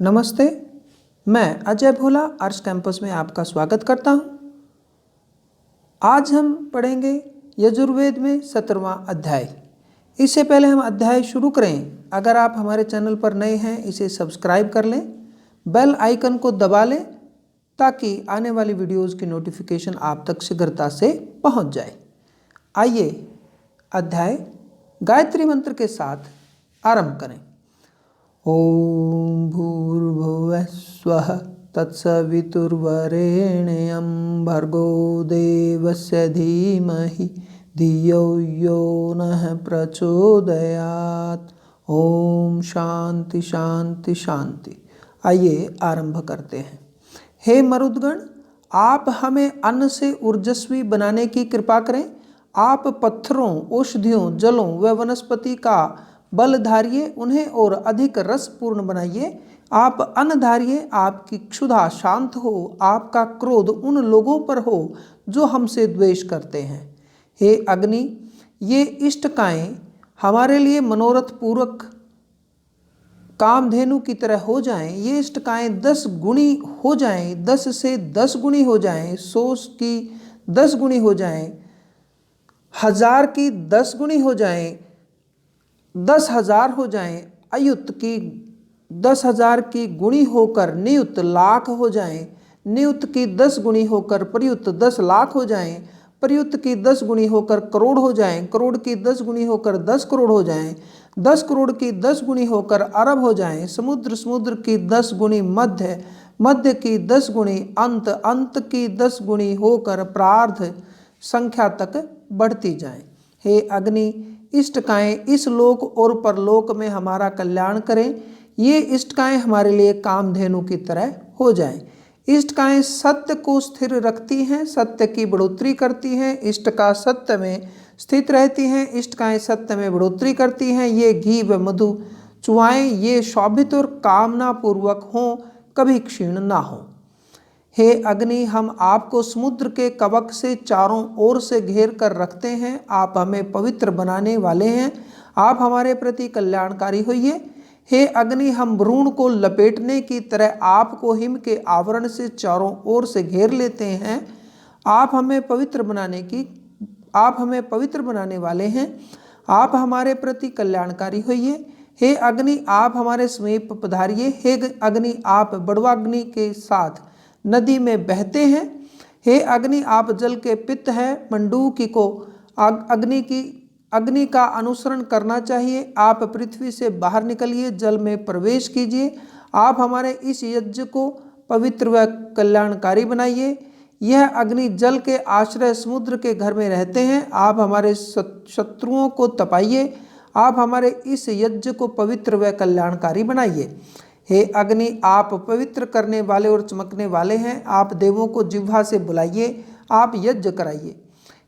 नमस्ते, मैं अजय भोला arts campus में आपका स्वागत करता हूँ। आज हम पढ़ेंगे यजुर्वेद में 17वां अध्याय। इससे पहले हम अध्याय शुरू करें, अगर आप हमारे चैनल पर नए हैं इसे सब्सक्राइब कर लें, बेल आइकन को दबा लें ताकि आने वाली वीडियोज़ की नोटिफिकेशन आप तक शीघ्रता से पहुँच जाए। आइए अध्याय गायत्री मंत्र के साथ आरंभ करें। ओम भूर्भुवः स्वः तत्सवितुर्वरेण्यं भर्गो देवस्य धीमहि धियो यो नः प्रचोदयात्। ओम शांति शांति शांति। आइए आरंभ करते हैं। हे मरुद्गण, आप हमें अन्न से ऊर्जस्वी बनाने की कृपा करें। आप पत्थरों, औषधियों, जलों व वनस्पति का बल धारिये, उन्हें और अधिक रसपूर्ण बनाइए। आप अन्न धारिये, आपकी क्षुधा शांत हो, आपका क्रोध उन लोगों पर हो जो हमसे द्वेष करते हैं। हे अग्नि, ये इष्टकाएँ हमारे लिए मनोरथ पूर्वक कामधेनु की तरह हो जाएं। ये इष्टकाएँ 10 गुणी हो जाएं, 10 से 10 गुणी हो जाएं, 100 की 10 गुणी हो जाएं, 1000 की 10 गुणी हो जाएं, 10,000 हो जाएं, अयुत की 10,000 की गुणी होकर नियुत लाख हो जाएं, नियुत की 10 गुणी होकर प्रयुत 10 लाख हो जाएं, प्रयुत की 10 गुणी होकर करोड़ हो जाएं, करोड़ की 10 गुणी होकर 10 करोड़ हो जाएं, 10 करोड़ की 10 गुणी होकर अरब हो जाएं, समुद्र समुद्र की 10 गुणी मध्य, मध्य की 10 गुणी अंत, अंत की 10 गुणी होकर प्रार्थ संख्या तक बढ़ती जाएं। हे अग्नि, इष्टकाएँ इस लोक और परलोक में हमारा कल्याण करें। ये इष्टकाएँ हमारे लिए कामधेनु की तरह हो जाएं। इष्टकाएँ सत्य को स्थिर रखती हैं, सत्य की बढ़ोतरी करती हैं। इष्टका सत्य में स्थित रहती हैं, इष्टकाएँ सत्य में बढ़ोतरी करती हैं। ये घी व मधु चुआएं, ये शोभित और कामना पूर्वक हों, कभी क्षीण ना हो। हे अग्नि, हम आपको समुद्र के कवच से चारों ओर से घेर कर रखते हैं। आप हमें पवित्र बनाने वाले हैं, आप हमारे प्रति कल्याणकारी होइए। हे अग्नि, हम भ्रूण को लपेटने की तरह आपको हिम के आवरण से चारों ओर से घेर लेते हैं। आप हमें पवित्र बनाने वाले हैं, आप हमारे प्रति कल्याणकारी होइए। हे अग्नि, आप हमारे समीप पधारिए। हे अग्नि, आप बड़वाग्नि के साथ नदी में बहते हैं। हे अग्नि, आप जल के पित्त हैं। मंडूकी को अग्नि का अनुसरण करना चाहिए। आप पृथ्वी से बाहर निकलिए, जल में प्रवेश कीजिए। आप हमारे इस यज्ञ को पवित्र व कल्याणकारी बनाइए। यह अग्नि जल के आश्रय समुद्र के घर में रहते हैं। आप हमारे शत्रुओं को तपाइए। आप हमारे इस यज्ञ को पवित्र व कल्याणकारी बनाइए। हे अग्नि, आप पवित्र करने वाले और चमकने वाले हैं। आप देवों को जिह्वा से बुलाइए, आप यज्ञ कराइए।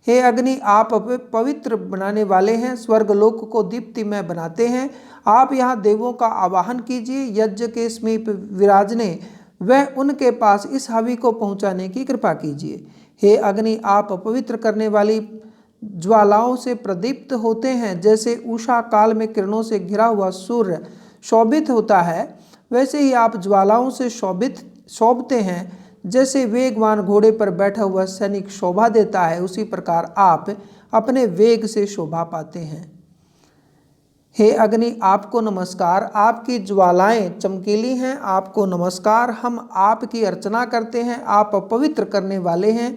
हे अग्नि, आप पवित्र बनाने वाले हैं, स्वर्गलोक को दीप्तिमय बनाते हैं। आप यहाँ देवों का आवाहन कीजिए, यज्ञ के समीप विराजने व उनके पास इस हवि को पहुँचाने की कृपा कीजिए। हे अग्नि, आप पवित्र करने वाली ज्वालाओं से प्रदीप्त होते हैं। जैसे उषा काल में किरणों से घिरा हुआ सूर्य शोभित होता है, वैसे ही आप ज्वालाओं से शोभते हैं। जैसे वेगवान घोड़े पर बैठा हुआ सैनिक शोभा देता है, उसी प्रकार आप अपने वेग से शोभा पाते हैं। हे अग्नि, आपको नमस्कार, आपकी ज्वालाएं चमकीली हैं। आपको नमस्कार, हम आपकी अर्चना करते हैं। आप पवित्र करने वाले हैं।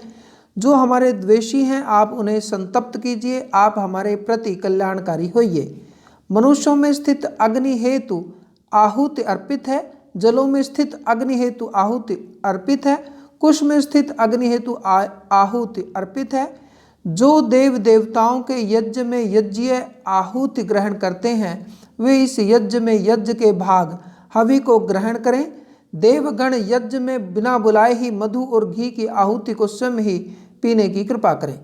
जो हमारे द्वेषी हैं, आप उन्हें संतप्त कीजिए। आप हमारे प्रति कल्याणकारी होइए। मनुष्यों में स्थित अग्नि हेतु आहुति अर्पित है, जलों में स्थित अग्नि हेतु आहुति अर्पित है, कुश में स्थित अग्नि हेतु आहुति अर्पित है। जो देव देवताओं के यज्ञ में यज्ञीय आहुति ग्रहण करते हैं, वे इस यज्ञ में यज्ञ के भाग हवि को ग्रहण करें। देवगण यज्ञ में बिना बुलाए ही मधु और घी की आहुति को स्वयं ही पीने की कृपा करें।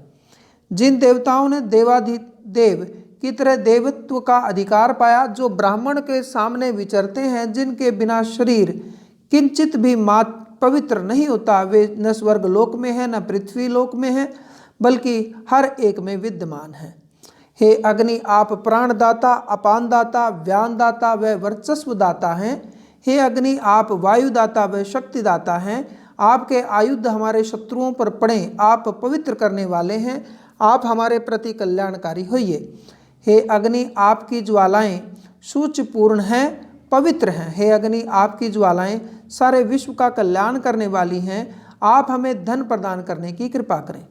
जिन देवताओं ने देवाधिदेव की तरह देवत्व का अधिकार पाया, जो ब्राह्मण के सामने विचरते हैं, जिनके बिना शरीर किंचित भी पवित्र नहीं होता, वे न स्वर्ग लोक में है न पृथ्वी लोक में है, बल्कि हर एक में विद्यमान है। हे अग्नि, आप प्राणदाता, अपानदाता, व्यानदाता व वर्चस्व दाता हैं। हे अग्नि, आप वायुदाता व शक्तिदाता हैं। आपके आयुध हमारे शत्रुओं पर पड़े, आप पवित्र करने वाले हैं। आप हमारे प्रति कल्याणकारी होइए। हे अग्नि, आपकी ज्वालाएं सूचिपूर्ण हैं, पवित्र हैं। हे अग्नि, आपकी ज्वालाएं सारे विश्व का कल्याण करने वाली हैं। आप हमें धन प्रदान करने की कृपा करें।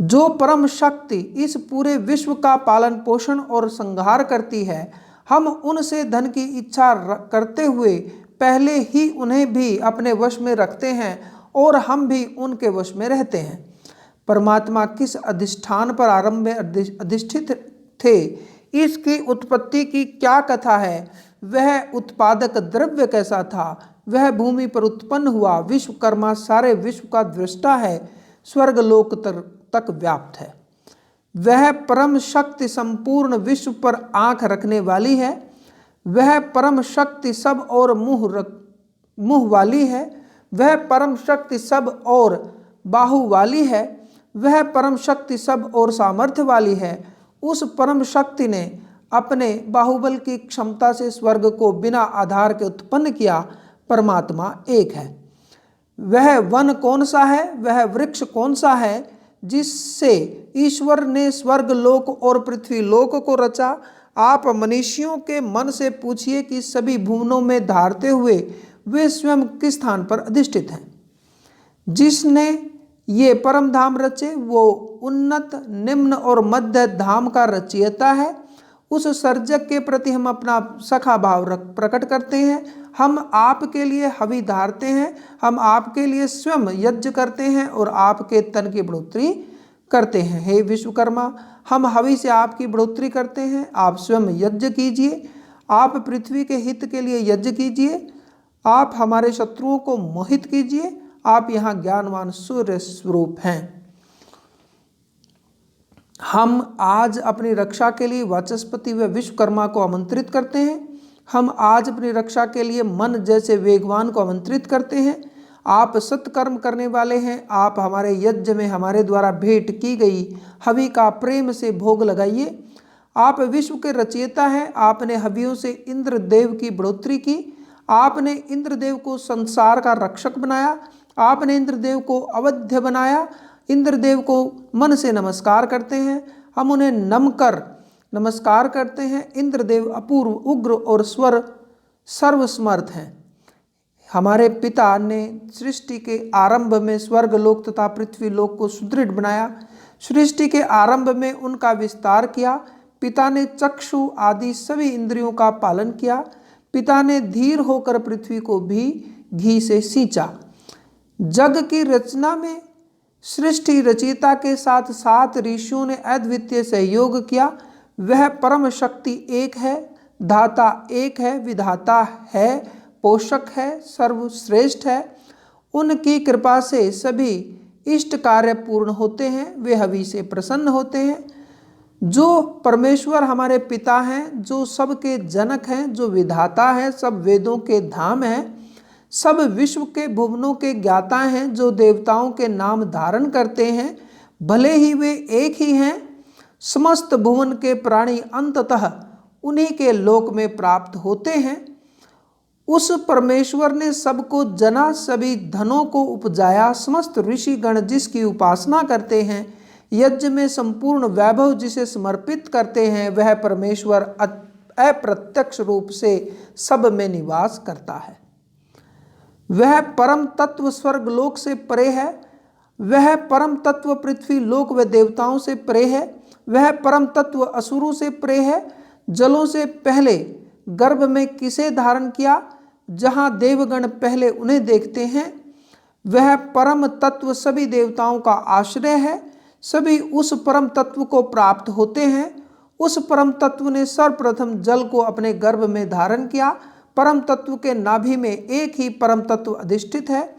जो परम शक्ति इस पूरे विश्व का पालन पोषण और संहार करती है, हम उनसे धन की इच्छा करते हुए पहले ही उन्हें भी अपने वश में रखते हैं और हम भी उनके वश में रहते हैं। परमात्मा किस अधिष्ठान पर आरंभ में अधिष्ठित थे, इसकी उत्पत्ति की क्या कथा है, वह उत्पादक द्रव्य कैसा था, वह भूमि पर उत्पन्न हुआ, विश्वकर्मा सारे विश्व का दृष्टा है, स्वर्गलोक तक व्याप्त है। वह परम शक्ति संपूर्ण विश्व पर आंख रखने वाली है। वह परम शक्ति सब और मुंह वाली है। वह परम शक्ति सब और बाहु वाली है। वह परम शक्ति सब और सामर्थ्य वाली है। उस परम शक्ति ने अपने बाहुबल की क्षमता से स्वर्ग को बिना आधार के उत्पन्न किया। परमात्मा एक है। वह वन कौन सा है, वह वृक्ष कौन सा है जिससे ईश्वर ने स्वर्ग लोक और पृथ्वी लोक को रचा। आप मनुष्यों के मन से पूछिए कि सभी भुवनों में धारते हुए वे स्वयं किस स्थान पर अधिष्ठित हैं। जिसने ये परम धाम रचे वो उन्नत, निम्न और मध्य धाम का रचयिता है। उस सर्जक के प्रति हम अपना सखा भाव प्रकट करते हैं। हम आपके लिए हवि धारते हैं। हम आपके लिए स्वयं यज्ञ करते हैं और आपके तन की बढ़ोतरी करते हैं। हे विश्वकर्मा, हम हवि से आपकी बढ़ोतरी करते हैं। आप स्वयं यज्ञ कीजिए। आप पृथ्वी के हित के लिए यज्ञ कीजिए। आप हमारे शत्रुओं को मोहित कीजिए। आप यहाँ ज्ञानवान सूर्य स्वरूप हैं। हम आज अपनी रक्षा के लिए वाचस्पति व विश्वकर्मा को आमंत्रित करते हैं। हम आज अपनी रक्षा के लिए मन जैसे वेगवान को आमंत्रित करते हैं। आप सत्कर्म करने वाले हैं। आप हमारे यज्ञ में हमारे द्वारा भेंट की गई हवि का प्रेम से भोग लगाइए। आप विश्व के रचयिता हैं। आपने हवियों से इंद्रदेव की बढ़ोतरी की। आपने इंद्रदेव को संसार का रक्षक बनाया। आपने इंद्रदेव को अवध्य बनाया। इंद्रदेव को मन से नमस्कार करते हैं। हम उन्हें नम कर नमस्कार करते हैं। इंद्रदेव अपूर्व, उग्र और सर्वसमर्थ हैं। हमारे पिता ने सृष्टि के आरंभ में स्वर्ग लोक तथा पृथ्वी लोक को सुदृढ़ बनाया। सृष्टि के आरंभ में उनका विस्तार किया। पिता ने चक्षु आदि सभी इंद्रियों का पालन किया। पिता ने धीर होकर पृथ्वी को भी घी से सींचा। जग की रचना में सृष्टि रचयिता के साथ सात ऋषियों ने अद्वितीय सहयोग किया। वह परम शक्ति एक है, धाता एक है, विधाता है, पोषक है, सर्वश्रेष्ठ है। उनकी कृपा से सभी इष्ट कार्य पूर्ण होते हैं। वे हवि से प्रसन्न होते हैं। जो परमेश्वर हमारे पिता हैं, जो सबके जनक हैं, जो विधाता हैं, सब वेदों के धाम हैं, सब विश्व के भुवनों के ज्ञाता हैं, जो देवताओं के नाम धारण करते हैं, भले ही वे एक ही हैं। समस्त भुवन के प्राणी अंततः उन्हीं के लोक में प्राप्त होते हैं। उस परमेश्वर ने सबको जना, सभी धनों को उपजाया। समस्त ऋषिगण जिसकी उपासना करते हैं, यज्ञ में संपूर्ण वैभव जिसे समर्पित करते हैं, वह परमेश्वर अप्रत्यक्ष रूप से सब में निवास करता है। वह परम तत्व स्वर्ग लोक से परे है। वह परम तत्व पृथ्वी लोक व देवताओं से परे है। वह परम तत्व असुरों से परे है। जलों से पहले गर्भ में किसे धारण किया, जहाँ देवगण पहले उन्हें देखते हैं। वह परम तत्व सभी देवताओं का आश्रय है। सभी उस परम तत्व को प्राप्त होते हैं। उस परम तत्व ने सर्वप्रथम जल को अपने गर्भ में धारण किया। परम तत्व के नाभि में एक ही परम तत्व अधिष्ठित है,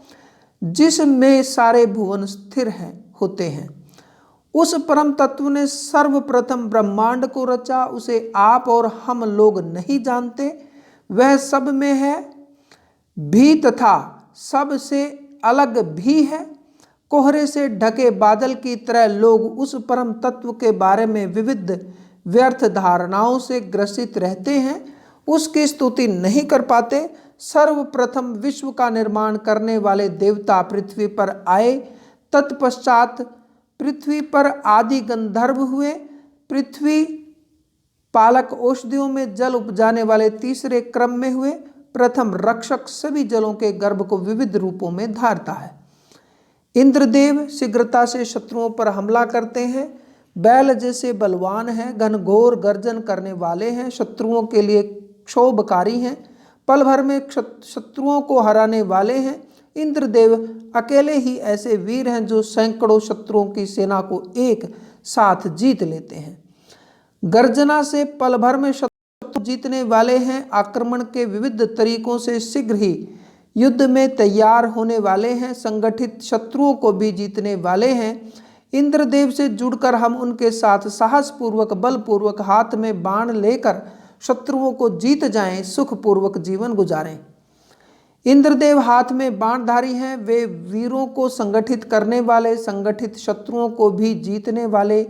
जिसमें सारे भुवन स्थिर होते हैं। उस परम तत्व ने सर्वप्रथम ब्रह्मांड को रचा। उसे आप और हम लोग नहीं जानते। वह सब में है भी तथा सब से अलग भी है। कोहरे से ढके बादल की तरह लोग उस परम तत्व के बारे में विविध व्यर्थ धारणाओं से ग्रसित रहते हैं। उसकी स्तुति नहीं कर पाते। सर्वप्रथम विश्व का निर्माण करने वाले देवता पृथ्वी पर आए, तत्पश्चात पृथ्वी पर आदि गंधर्व हुए। पृथ्वी पालक औषधियों में जल उपजाने वाले तीसरे क्रम में हुए। प्रथम रक्षक सभी जलों के गर्भ को विविध रूपों में धारता है। इंद्रदेव शीघ्रता से शत्रुओं पर हमला करते हैं, बैल जैसे बलवान हैं, घनघोर गर्जन करने वाले हैं, शत्रुओं के लिए क्षोभकारी हैं, पल भर में शत्रुओं को हराने वाले हैं। इंद्रदेव अकेले ही ऐसे वीर हैं जो सैकड़ों शत्रुओं की सेना को एक साथ जीत लेते हैं। गर्जना से पल भर में शत्रु जीतने वाले हैं, आक्रमण के विविध तरीकों से शीघ्र ही युद्ध में तैयार होने वाले हैं, संगठित शत्रुओं को भी जीतने वाले हैं। इंद्रदेव से जुड़कर हम उनके साथ साहसपूर्वक बलपूर्वक हाथ में बाण लेकर शत्रुओं को जीत जाएं, सुखपूर्वक जीवन गुजारें। इंद्रदेव हाथ में बाणधारी हैं, वे वीरों को संगठित करने वाले, संगठित शत्रुओं को भी जीतने वाले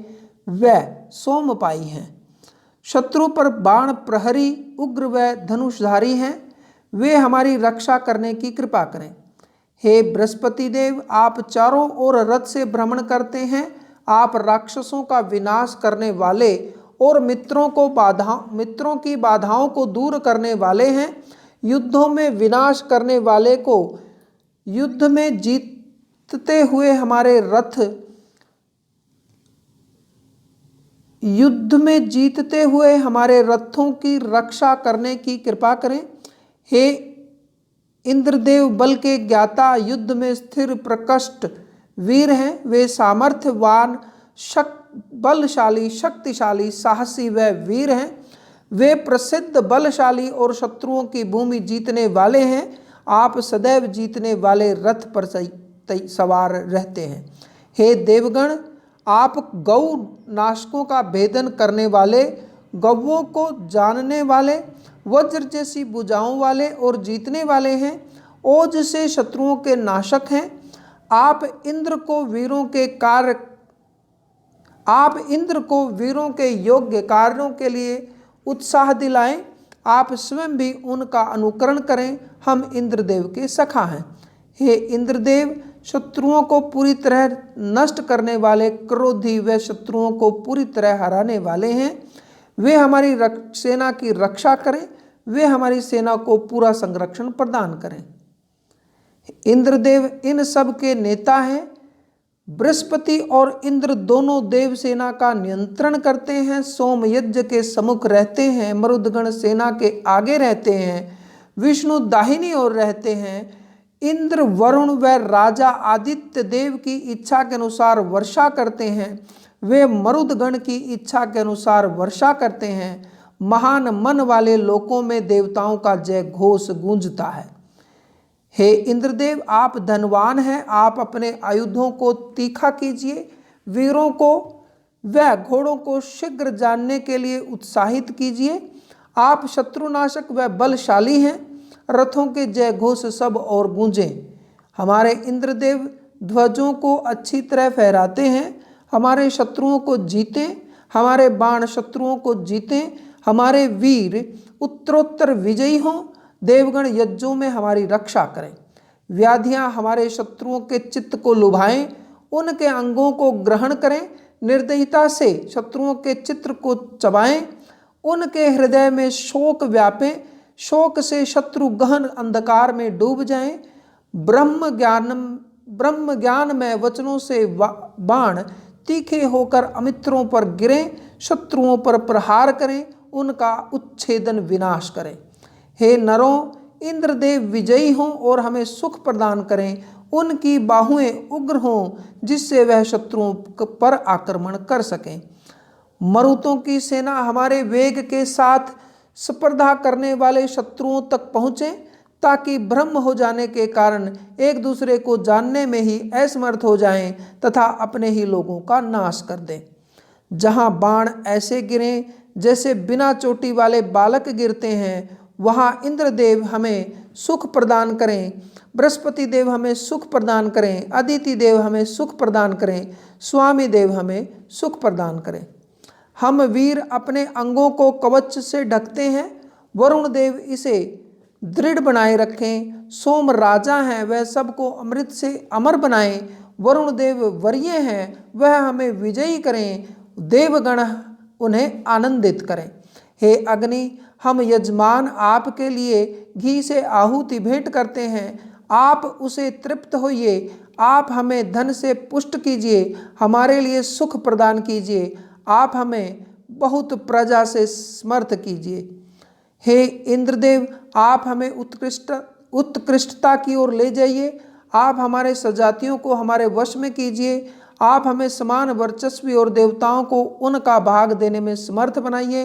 व सोमपाई हैं। शत्रु पर बाण प्रहरी उग्र व धनुषधारी हैं, वे हमारी रक्षा करने की कृपा करें। हे बृहस्पति देव, आप चारों ओर रथ से भ्रमण करते हैं, आप राक्षसों का विनाश करने वाले और मित्रों की बाधाओं को दूर करने वाले हैं। युद्धों में विनाश करने वाले को युद्ध में जीतते हुए हमारे रथों की रक्षा करने की कृपा करें। हे इंद्रदेव, बल के ज्ञाता, युद्ध में स्थिर प्रकृष्ट वीर हैं, वे सामर्थ्यवान, बलशाली, शक्तिशाली, साहसी व वीर हैं। वे प्रसिद्ध, बलशाली और शत्रुओं की भूमि जीतने वाले हैं। आप सदैव जीतने वाले रथ पर सवार रहते हैं। हे देवगण, आप गौ नाशकों का भेदन करने वाले, गौओं को जानने वाले, वज्र जैसी भुजाओं वाले और जीतने वाले हैं। ओज से शत्रुओं के नाशक हैं। आप इंद्र को वीरों के योग्य कार्यों के लिए उत्साह दिलाएं। आप स्वयं भी उनका अनुकरण करें, हम इंद्रदेव के सखा हैं। हे इंद्रदेव, शत्रुओं को पूरी तरह नष्ट करने वाले, क्रोधी व शत्रुओं को पूरी तरह हराने वाले हैं। वे हमारी सेना की रक्षा करें, वे हमारी सेना को पूरा संरक्षण प्रदान करें। इंद्रदेव इन सब के नेता हैं। बृहस्पति और इंद्र दोनों देव सेना का नियंत्रण करते हैं, सोम यज्ञ के सम्मुख रहते हैं, मरुदगण सेना के आगे रहते हैं, विष्णु दाहिनी ओर रहते हैं। इंद्र, वरुण व राजा आदित्य देव की इच्छा के अनुसार वर्षा करते हैं, वे मरुदगण की इच्छा के अनुसार वर्षा करते हैं। महान मन वाले लोकों में देवताओं का जय घोष गूंजता है। हे इंद्रदेव, आप धनवान हैं, आप अपने आयुधों को तीखा कीजिए, वीरों को व घोड़ों को शीघ्र जानने के लिए उत्साहित कीजिए। आप शत्रुनाशक व बलशाली हैं, रथों के जय घोष सब और गूंजें। हमारे इंद्रदेव ध्वजों को अच्छी तरह फहराते हैं, हमारे शत्रुओं को जीतें, हमारे बाण शत्रुओं को जीतें, हमारे वीर उत्तरोत्तर विजयी हों। देवगण यज्ञों में हमारी रक्षा करें। व्याधियां हमारे शत्रुओं के चित्त को लुभाएं, उनके अंगों को ग्रहण करें, निर्दयता से शत्रुओं के चित्र को चबाएं, उनके हृदय में शोक व्यापें, शोक से शत्रु गहन अंधकार में डूब जाएं। ब्रह्म ज्ञान में वचनों से बाण तीखे होकर अमित्रों पर गिरें, शत्रुओं पर प्रहार करें, उनका उच्छेदन विनाश करें। हे नरों, इंद्रदेव विजयी हों और हमें सुख प्रदान करें, उनकी बाहुएं उग्र हों जिससे वह शत्रुओं पर आक्रमण कर सकें। मरुतों की सेना हमारे वेग के साथ स्पर्धा करने वाले शत्रुओं तक पहुँचे, ताकि भ्रम हो जाने के कारण एक दूसरे को जानने में ही असमर्थ हो जाएं तथा अपने ही लोगों का नाश कर दें। जहाँ बाण ऐसे गिरें जैसे बिना चोटी वाले बालक गिरते हैं, वहाँ इंद्रदेव हमें सुख प्रदान करें, बृहस्पति देव हमें सुख प्रदान करें, अदिति देव हमें सुख प्रदान करें, स्वामी देव हमें सुख प्रदान करें। हम वीर अपने अंगों को कवच से ढकते हैं, वरुण देव इसे दृढ़ बनाए रखें। सोम राजा हैं, वह सबको अमृत से अमर बनाएं। वरुण देव वरीय हैं, वह हमें विजयी करें। देवगण उन्हें आनंदित करें। हे अग्नि, हम यजमान आपके लिए घी से आहुति भेंट करते हैं। आप उसे तृप्त होइए। आप हमें धन से पुष्ट कीजिए, हमारे लिए सुख प्रदान कीजिए। आप हमें बहुत प्रजा से समर्थ कीजिए। हे इंद्रदेव, आप हमें उत्कृष्टता की ओर ले जाइए। आप हमारे सजातियों को हमारे वश में कीजिए। आप हमें समान वर्चस्वी और देवताओं को उनका भाग देने में समर्थ बनाइए।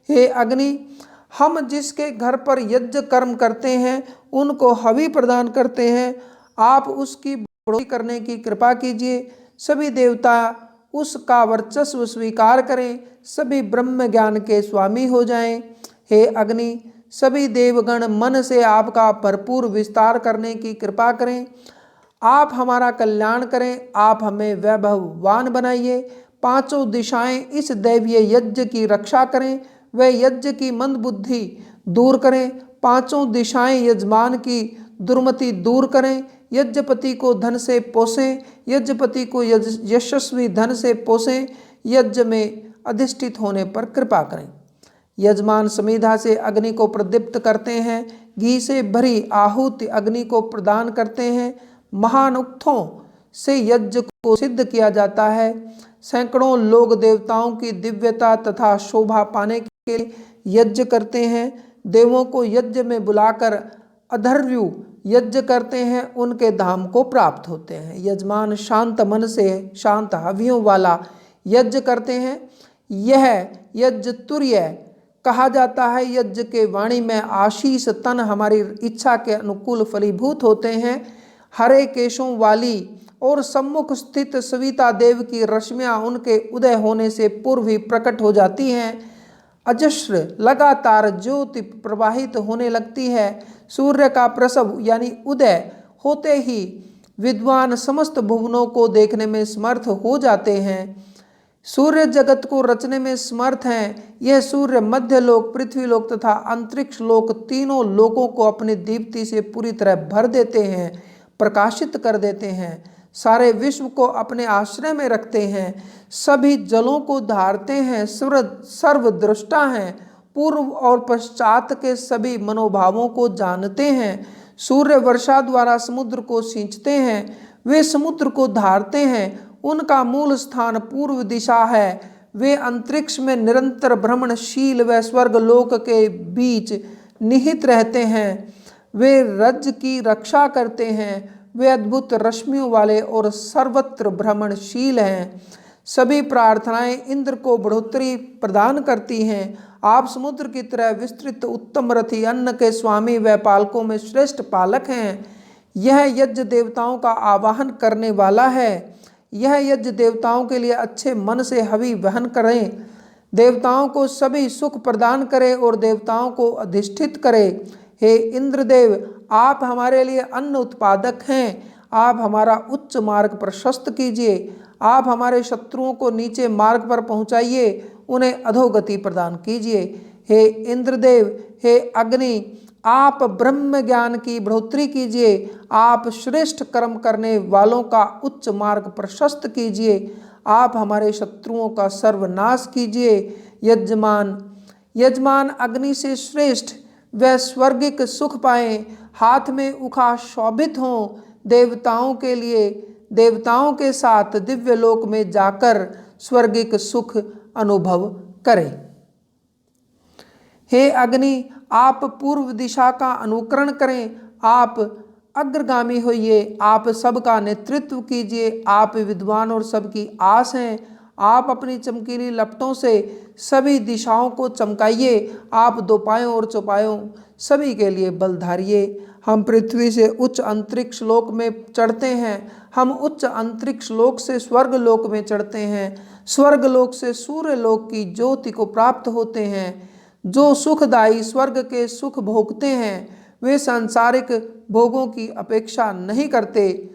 हे अग्नि, हम जिसके घर पर यज्ञ कर्म करते हैं उनको हवि प्रदान करते हैं। आप उसकी बढ़ोतरी करने की कृपा कीजिए। सभी देवता उसका वर्चस्व स्वीकार करें, सभी ब्रह्म ज्ञान के स्वामी हो जाएं। हे अग्नि, सभी देवगण मन से आपका भरपूर विस्तार करने की कृपा करें। आप हमारा कल्याण करें, आप हमें वैभववान बनाइए। पांचों दिशाएं इस दैवीय यज्ञ की रक्षा करें, वे यज्ञ की मंद बुद्धि दूर करें। पांचों दिशाएं यजमान की दुर्मति दूर करें। यज्ञपति को धन से पोसें, यज्ञपति को यशस्वी धन से पोसें। यज्ञ में अधिष्ठित होने पर कृपा करें। यजमान समिधा से अग्नि को प्रदीप्त करते हैं, घी से भरी आहुति अग्नि को प्रदान करते हैं। महानुक्तों से यज्ञ को सिद्ध किया जाता है। सैकड़ों लोग देवताओं की दिव्यता तथा शोभा पाने के लिए यज्ञ करते हैं। देवों को यज्ञ में बुलाकर अधर्व्यु यज्ञ करते हैं, उनके धाम को प्राप्त होते हैं। यजमान शांत मन से शांत हवियों वाला यज्ञ करते हैं। यह यज्ञ तुर्य कहा जाता है। यज्ञ के वाणी में आशीष तन हमारी इच्छा के अनुकूल फलीभूत होते हैं। हरे केशों वाली और सम्मुख स्थित सविता देव की रश्मियां उनके उदय होने से पूर्व ही प्रकट हो जाती हैं। अजस्र लगातार ज्योति प्रवाहित होने लगती है। सूर्य का प्रसव यानी उदय होते ही विद्वान समस्त भुवनों को देखने में समर्थ हो जाते हैं। सूर्य जगत को रचने में समर्थ हैं। यह सूर्य मध्य लोक, पृथ्वी लोक तथा अंतरिक्ष लोक तीनों लोकों को अपनी दीप्ति से पूरी तरह भर देते हैं, प्रकाशित कर देते हैं। सारे विश्व को अपने आश्रय में रखते हैं, सभी जलों को धारते हैं, सर्वद्रष्टा हैं, पूर्व और पश्चात के सभी मनोभावों को जानते हैं। सूर्य वर्षा द्वारा समुद्र को सींचते हैं, वे समुद्र को धारते हैं। उनका मूल स्थान पूर्व दिशा है। वे अंतरिक्ष में निरंतर भ्रमणशील व स्वर्गलोक के बीच निहित रहते हैं। वे रज की रक्षा करते हैं। वे अद्भुत रश्मियों वाले और सर्वत्र भ्रमणशील हैं। सभी प्रार्थनाएं इंद्र को बढ़ोतरी प्रदान करती हैं। आप समुद्र की तरह विस्तृत उत्तम रथी, अन्न के स्वामी व पालकों में श्रेष्ठ पालक हैं। यह यज्ञ देवताओं का आवाहन करने वाला है। यह यज्ञ देवताओं के लिए अच्छे मन से हवि वहन करें, देवताओं को सभी सुख प्रदान करे और देवताओं को अधिष्ठित करे। हे इंद्रदेव, आप हमारे लिए अन्न उत्पादक हैं। आप हमारा उच्च मार्ग प्रशस्त कीजिए। आप हमारे शत्रुओं को नीचे मार्ग पर पहुंचाइए, उन्हें अधोगति प्रदान कीजिए। हे इंद्रदेव, हे अग्नि, आप ब्रह्म ज्ञान की बढ़ोतरी कीजिए। आप श्रेष्ठ कर्म करने वालों का उच्च मार्ग प्रशस्त कीजिए। आप हमारे शत्रुओं का सर्वनाश कीजिए। यजमान अग्नि से श्रेष्ठ व स्वर्गिक सुख पाएं, हाथ में उखा शोभित हों, देवताओं के लिए देवताओं के साथ दिव्य लोक में जाकर स्वर्गिक सुख अनुभव करें। हे अग्नि, आप पूर्व दिशा का अनुकरण करें। आप अग्रगामी होइए। आप सबका नेतृत्व कीजिए। आप विद्वान और सबकी आस हैं। आप अपनी चमकीली लपटों से सभी दिशाओं को चमकाइए। आप दोपायों और चौपायों सभी के लिए बल धारिए। हम पृथ्वी से उच्च अंतरिक्ष लोक में चढ़ते हैं। हम उच्च अंतरिक्ष लोक से स्वर्ग लोक में चढ़ते हैं। स्वर्ग लोक से सूर्य लोक की ज्योति को प्राप्त होते हैं। जो सुखदायी स्वर्ग के सुख भोगते हैं, वे सांसारिक भोगों की अपेक्षा नहीं करते।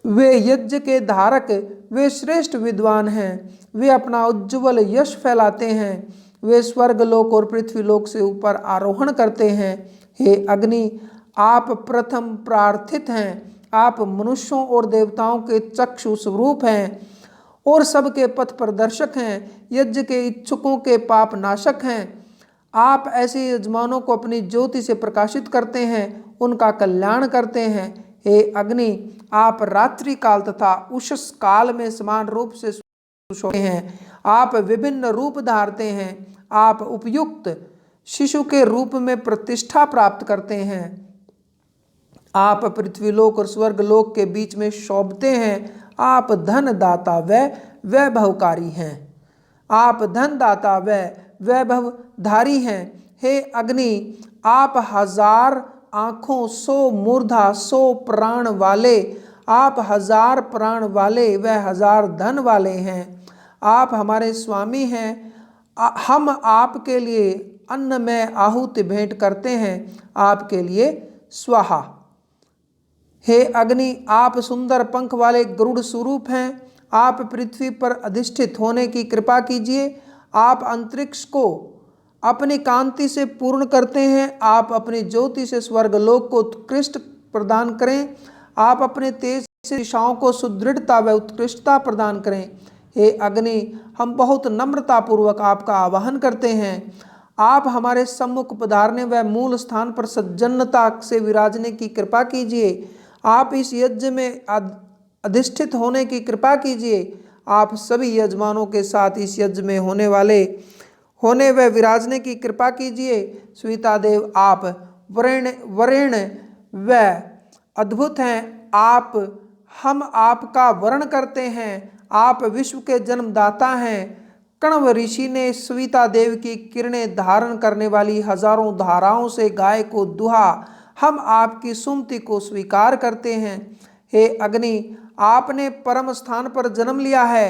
वे यज्ञ के धारक, वे श्रेष्ठ विद्वान हैं। वे अपना उज्ज्वल यश फैलाते हैं। वे स्वर्ग लोक और पृथ्वी लोक से ऊपर आरोहण करते हैं। हे अग्नि, आप प्रथम प्रार्थित हैं। आप मनुष्यों और देवताओं के चक्षु स्वरूप हैं और सबके पथ प्रदर्शक हैं। यज्ञ के इच्छुकों के पाप नाशक हैं। आप ऐसे यजमानों को अपनी ज्योति से प्रकाशित करते हैं, उनका कल्याण करते हैं। हे अग्नि, आप रात्रि काल तथा उषस काल में समान रूप से सोते हैं। आप विभिन्न रूप धारते हैं। आप उपयुक्त शिशु के रूप में प्रतिष्ठा प्राप्त करते हैं। आप पृथ्वीलोक और स्वर्गलोक के बीच में शोभते हैं। आप धन दाता व वैभवकारी हैं। आप धन दाता व वैभवधारी हैं। हे अग्नि, आप 1000 आँखों, 100 मूर्धा, 100 प्राण वाले, आप 1000 प्राण वाले व 1000 धन वाले हैं। आप हमारे स्वामी हैं। हम आपके लिए अन्न में आहुति भेंट करते हैं। आपके लिए स्वाहा। हे अग्नि, आप सुंदर पंख वाले गरुड़ स्वरूप हैं। आप पृथ्वी पर अधिष्ठित होने की कृपा कीजिए। आप अंतरिक्ष को अपनी कांति से पूर्ण करते हैं। आप अपनी ज्योति से स्वर्गलोक को उत्कृष्ट प्रदान करें। आप अपने तेज से दिशाओं को सुदृढ़ता व उत्कृष्टता प्रदान करें। हे अग्नि, हम बहुत नम्रतापूर्वक आपका आवाहन करते हैं। आप हमारे सम्मुख पधारने व मूल स्थान पर सज्जनता से विराजने की कृपा कीजिए। आप इस यज्ञ में अधिष्ठित होने की कृपा कीजिए। आप सभी यजमानों के साथ इस यज्ञ में होने व विराजने की कृपा कीजिए। स्वीता देव, आप वरेण्य व अद्भुत हैं। हम आपका वर्ण करते हैं। आप विश्व के जन्मदाता हैं। कण्व ऋषि ने स्वीता देव की किरणें धारण करने वाली हजारों धाराओं से गाय को दुहा। हम आपकी सुमति को स्वीकार करते हैं। हे अग्नि, आपने परम स्थान पर जन्म लिया है।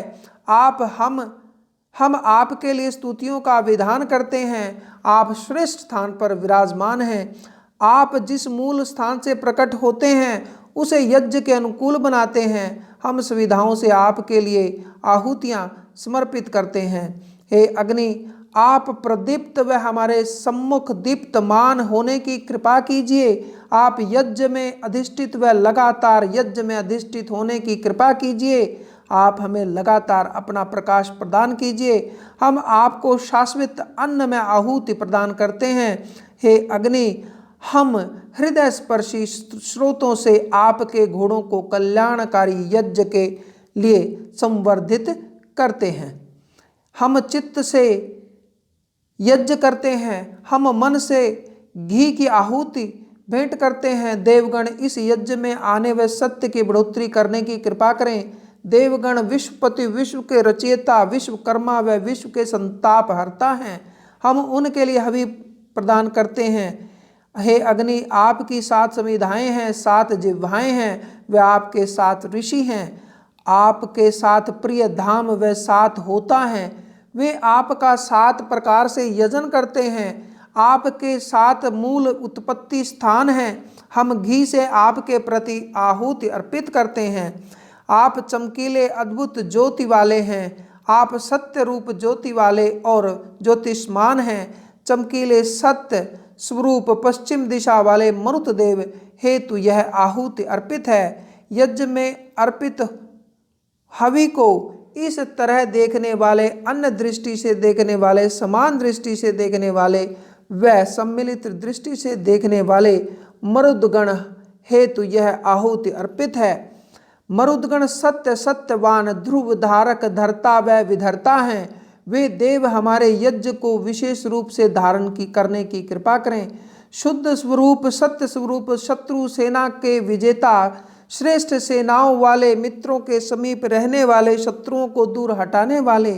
हम आपके लिए स्तुतियों का विधान करते हैं। आप श्रेष्ठ स्थान पर विराजमान हैं। आप जिस मूल स्थान से प्रकट होते हैं उसे यज्ञ के अनुकूल बनाते हैं। हम सुविधाओं से आपके लिए आहुतियाँ समर्पित करते हैं। हे अग्नि, आप प्रदीप्त व हमारे सम्मुख दीप्तमान होने की कृपा कीजिए। आप यज्ञ में अधिष्ठित व लगातार यज्ञ में अधिष्ठित होने की कृपा कीजिए। आप हमें लगातार अपना प्रकाश प्रदान कीजिए। हम आपको शाश्वत अन्न में आहुति प्रदान करते हैं। हे अग्नि, हम हृदय स्पर्शी स्रोतों से आपके घोड़ों को कल्याणकारी यज्ञ के लिए संवर्धित करते हैं। हम चित्त से यज्ञ करते हैं। हम मन से घी की आहुति भेंट करते हैं। देवगण, इस यज्ञ में आने व सत्य की बढ़ोतरी करने की कृपा करें। देवगण विश्वपति, विश्व के रचयिता, विश्वकर्मा व विश्व के संताप हरता हैं। हम उनके लिए हवि प्रदान करते हैं। हे अग्नि, आपकी 7 समिधाएं हैं, 7 जिह्वाएं हैं व आपके 7 ऋषि हैं। आपके 7 प्रिय धाम व 7 होता हैं। वे आपका 7 प्रकार से यजन करते हैं। आपके 7 मूल उत्पत्ति स्थान हैं। हम घी से आपके प्रति आहुति अर्पित करते हैं। आप चमकीले अद्भुत ज्योति वाले हैं। आप सत्य रूप ज्योति वाले और ज्योतिष्मान हैं। चमकीले सत्य स्वरूप पश्चिम दिशा वाले मरुत देव हेतु यह आहुति अर्पित है। यज्ञ में अर्पित हवि को इस तरह देखने वाले, अन्य दृष्टि से देखने वाले, समान दृष्टि से देखने वाले व सम्मिलित दृष्टि से देखने वाले मरुदगण हेतु यह आहुति अर्पित है। मरुदगण सत्य, सत्यवान, ध्रुव धारक, धर्ता व विधर्ता हैं। वे देव हमारे यज्ञ को विशेष रूप से धारण करने की कृपा करें। शुद्ध स्वरूप, सत्य स्वरूप, शत्रु सेना के विजेता, श्रेष्ठ सेनाओं वाले, मित्रों के समीप रहने वाले, शत्रुओं को दूर हटाने वाले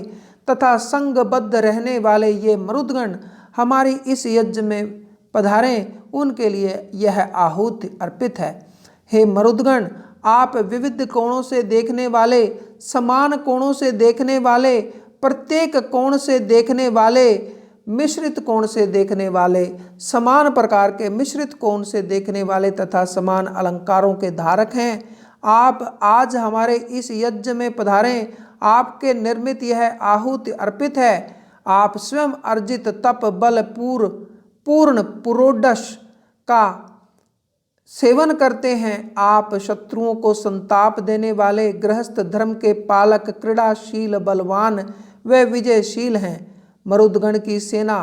तथा संगबद्ध रहने वाले ये मरुदगण हमारी इस यज्ञ में पधारें। उनके लिए यह आहुति अर्पित है। हे मरुदगण, आप विविध कोणों से देखने वाले, समान कोणों से देखने वाले, प्रत्येक कोण से देखने वाले, मिश्रित कोण से देखने वाले, समान प्रकार के मिश्रित कोण से देखने वाले तथा समान अलंकारों के धारक हैं। आप आज हमारे इस यज्ञ में पधारें। आपके निर्मित यह आहुति अर्पित है। आप स्वयं अर्जित तप बल पूर्ण पुरोडश का सेवन करते हैं। आप शत्रुओं को संताप देने वाले, गृहस्थ धर्म के पालक, क्रीड़ाशील, बलवान व विजयशील हैं। मरुदगण की सेना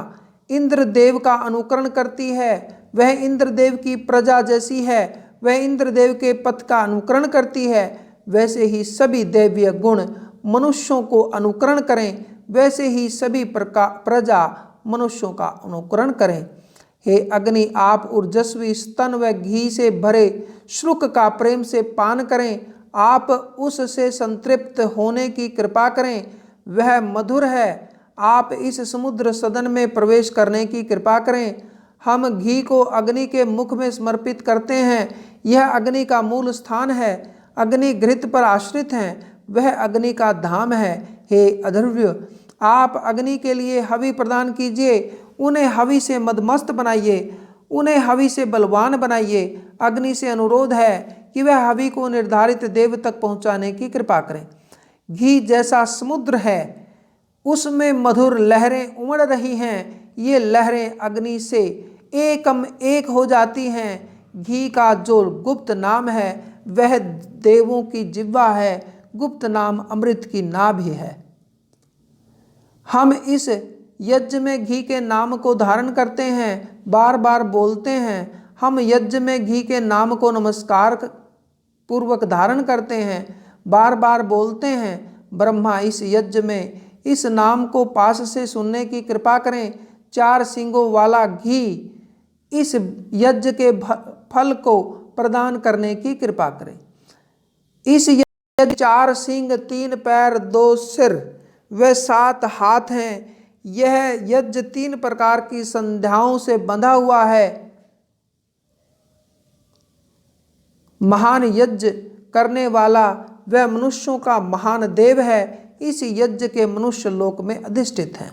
इंद्रदेव का अनुकरण करती है, वह इंद्रदेव की प्रजा जैसी है, वह इंद्रदेव के पथ का अनुकरण करती है। वैसे ही सभी दैवीय गुण मनुष्यों को अनुकरण करें, वैसे ही सभी प्रजा मनुष्यों का अनुकरण करें। हे अग्नि, आप ऊर्जस्वी स्तन व घी से भरे श्रुक का प्रेम से पान करें। आप उससे संतृप्त होने की कृपा करें, वह मधुर है। आप इस समुद्र सदन में प्रवेश करने की कृपा करें। हम घी को अग्नि के मुख में समर्पित करते हैं। यह अग्नि का मूल स्थान है। अग्नि घृत पर आश्रित है, वह अग्नि का धाम है। हे अध्वर्य, आप अग्नि के लिए हवि प्रदान कीजिए। उन्हें हवि से मदमस्त बनाइए, उन्हें हवि से बलवान बनाइए। अग्नि से अनुरोध है कि वह हवि को निर्धारित देव तक पहुंचाने की कृपा करें। घी जैसा समुद्र है, उसमें मधुर लहरें उमड़ रही हैं। ये लहरें अग्नि से एकम एक हो जाती हैं। घी का जो गुप्त नाम है वह देवों की जिह्वा है, गुप्त नाम अमृत की नाभि है। हम इस यज्ञ में घी के नाम को धारण करते हैं, बार बार बोलते हैं। हम यज्ञ में घी के नाम को नमस्कार पूर्वक धारण करते हैं, बार बार बोलते हैं। ब्रह्मा इस यज्ञ में इस नाम को पास से सुनने की कृपा करें। 4 सींगों वाला घी इस यज्ञ के फल को प्रदान करने की कृपा करें। इस यज्ञ 4 सींग, 3 पैर, 2 सिर व 7 हाथ हैं। यह यज्ञ 3 प्रकार की संध्याओं से बंधा हुआ है। महान यज्ञ करने वाला वह मनुष्यों का महान देव है। इस यज्ञ के मनुष्य लोक में अधिष्ठित है।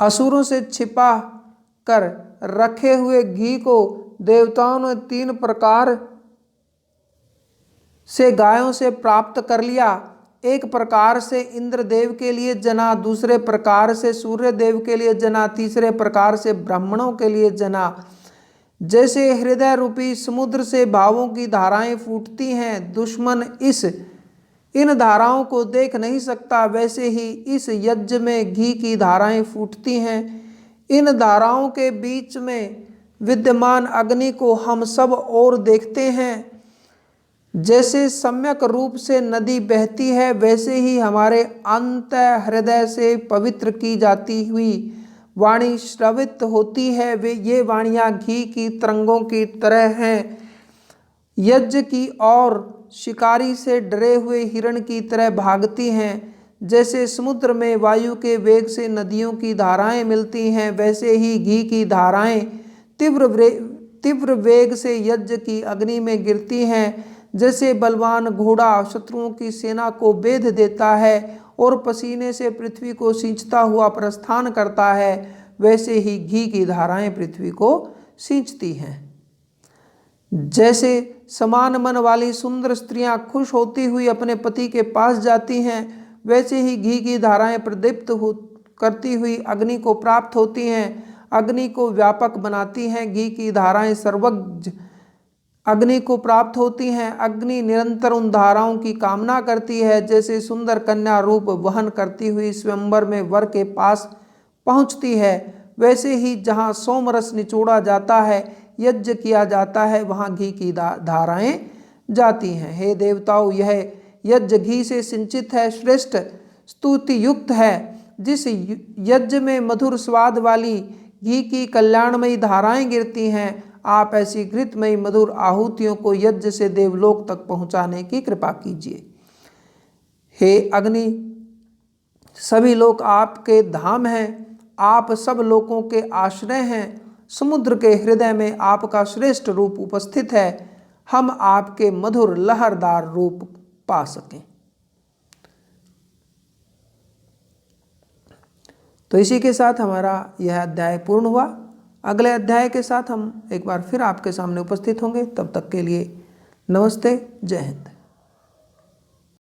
असुरों से छिपा कर रखे हुए घी को देवताओं ने 3 प्रकार से गायों से प्राप्त कर लिया। एक प्रकार से इंद्रदेव के लिए जना, दूसरे प्रकार से सूर्य देव के लिए जना, तीसरे प्रकार से ब्राह्मणों के लिए जना। जैसे हृदय रूपी समुद्र से भावों की धाराएं फूटती हैं, दुश्मन इन धाराओं को देख नहीं सकता, वैसे ही इस यज्ञ में घी की धाराएं फूटती हैं। इन धाराओं के बीच में विद्यमान अग्नि को हम सब और देखते हैं। जैसे सम्यक रूप से नदी बहती है, वैसे ही हमारे अंत हृदय से पवित्र की जाती हुई वाणी श्रवित होती है। वे ये वाणियाँ घी की तरंगों की तरह हैं। यज्ञ की और शिकारी से डरे हुए हिरण की तरह भागती हैं। जैसे समुद्र में वायु के वेग से नदियों की धाराएं मिलती हैं, वैसे ही घी की धाराएं तीव्र वेग से यज्ञ की अग्नि में गिरती हैं। जैसे बलवान घोड़ा शत्रुओं की सेना को बेध देता है और पसीने से पृथ्वी को सींचता हुआ प्रस्थान करता है, वैसे ही घी की धाराएं पृथ्वी को सींचती हैं। जैसे समान मन वाली सुंदर स्त्रियां खुश होती हुई अपने पति के पास जाती हैं, वैसे ही घी की धाराएं प्रदीप्त करती हुई अग्नि को प्राप्त होती हैं, अग्नि को व्यापक बनाती हैं। घी की धाराएं सर्वज्ञ अग्नि को प्राप्त होती हैं। अग्नि निरंतर उन धाराओं की कामना करती है। जैसे सुंदर कन्या रूप वहन करती हुई स्वयंवर में वर के पास पहुंचती है, वैसे ही जहाँ सोमरस निचोड़ा जाता है, यज्ञ किया जाता है, वहाँ घी की धाराएं जाती हैं। हे देवताओं, यह यज्ञ घी से सिंचित है, श्रेष्ठ स्तुति युक्त है। जिस यज्ञ में मधुर स्वाद वाली घी की कल्याणमयी धाराएं गिरती हैं, आप ऐसी घृतमयी मधुर आहुतियों को यज्ञ से देवलोक तक पहुंचाने की कृपा कीजिए। हे अग्नि, सभी लोक आपके धाम हैं, आप सब लोकों के आश्रय हैं। समुद्र के हृदय में आपका श्रेष्ठ रूप उपस्थित है, हम आपके मधुर लहरदार रूप पा सकें। तो इसी के साथ हमारा यह अध्याय पूर्ण हुआ। अगले अध्याय के साथ हम एक बार फिर आपके सामने उपस्थित होंगे। तब तक के लिए नमस्ते, जय हिंद।